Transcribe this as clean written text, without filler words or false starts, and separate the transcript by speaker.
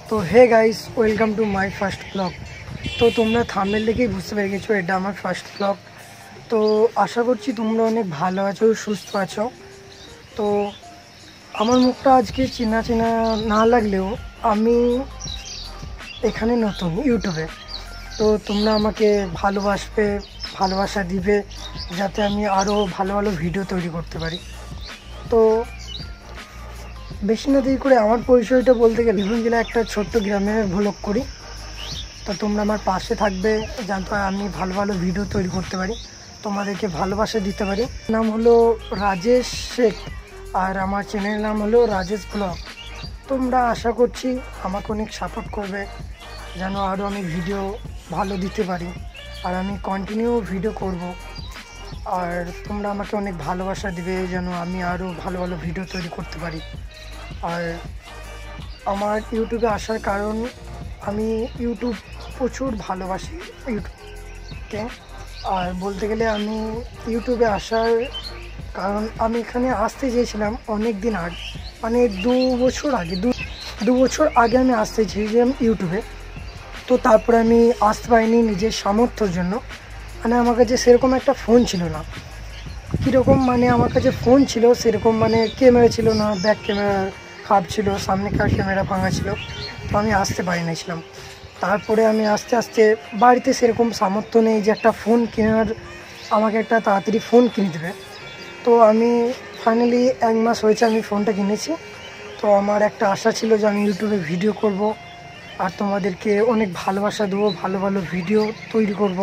Speaker 1: तो hey guys welcome to my first blog. तो তোমরা থাম্বনেল দেখেই বুঝতে পেরে গেছো এটা আমার ফার্স্ট ব্লগ। তো আশা করছি তোমরা অনেক ভালো আছো, সুস্থ আছো। তো আমার মুখটা আজকে চেনা চেনা না লাগলেও আমি এখানে নতুন ইউটিউবে। তো তোমরা আমাকে ভালোবাসবে, ভালোবাসা দিবে যাতে আমি আরও ভালো ভালো ভিডিও তৈরি করতে পারি। তো বেশি না দেরি করে আমার পরিচয়টা বলতে গেলে বীরভূম জেলায় একটা ছোট্ট গ্রামে ভ্লগ করি। তো তোমরা আমার পাশে থাকবে যাতে আমি ভালো ভালো ভিডিও তৈরি করতে পারি, তোমাদেরকে ভালোবাসা দিতে পারি। নাম হলো রাজেশ শেখ আর আমার চ্যানেলের নাম হলো রাজেশ ব্লগ। তোমরা আশা করছি আমাকে অনেক সাপোর্ট করবে যেন আরও আমি ভিডিও ভালো দিতে পারি আর আমি কন্টিনিউ ভিডিও করব। আর তোমরা আমাকে অনেক ভালোবাসা দিবে যেন আমি আরও ভালো ভালো ভিডিও তৈরি করতে পারি। আর আমার ইউটিউবে আসার কারণ আমি ইউটিউব প্রচুর ভালোবাসি ইউটিউবকে। আর বলতে গেলে আমি ইউটিউবে আসার কারণ আমি এখানে আসতে চেয়েছিলাম অনেক দিন আগে, মানে দু বছর আগে আমি আসতে চেয়েছিলাম ইউটিউবে। তো তারপরে আমি আসতে পারিনি নিজের সামর্থ্যের জন্য। মানে আমার কাছে সেরকম একটা ফোন ছিল না। কীরকম মানে আমার কাছে ফোন ছিল সেরকম মানে ক্যামেরা ছিল না, ব্যাক ক্যামেরা খারাপ ছিল, সামনেকার ক্যামেরা ভাঙা ছিল। তো আমি আসতে পারি নাছিলাম। তারপরে আমি আস্তে আস্তে বাড়িতে সেরকম সামর্থ্য নেই যে একটা ফোন কেনার, আমাকে একটা তাড়াতাড়ি ফোন কিনে দেবে। তো আমি ফাইনালি 1 মাস হয়েছে আমি ফোনটা কিনেছি। তো আমার একটা আশা ছিল যে আমি ইউটিউবে ভিডিও করব আর তোমাদেরকে অনেক ভালোবাসা দেবো, ভালো ভালো ভিডিও তৈরি করব।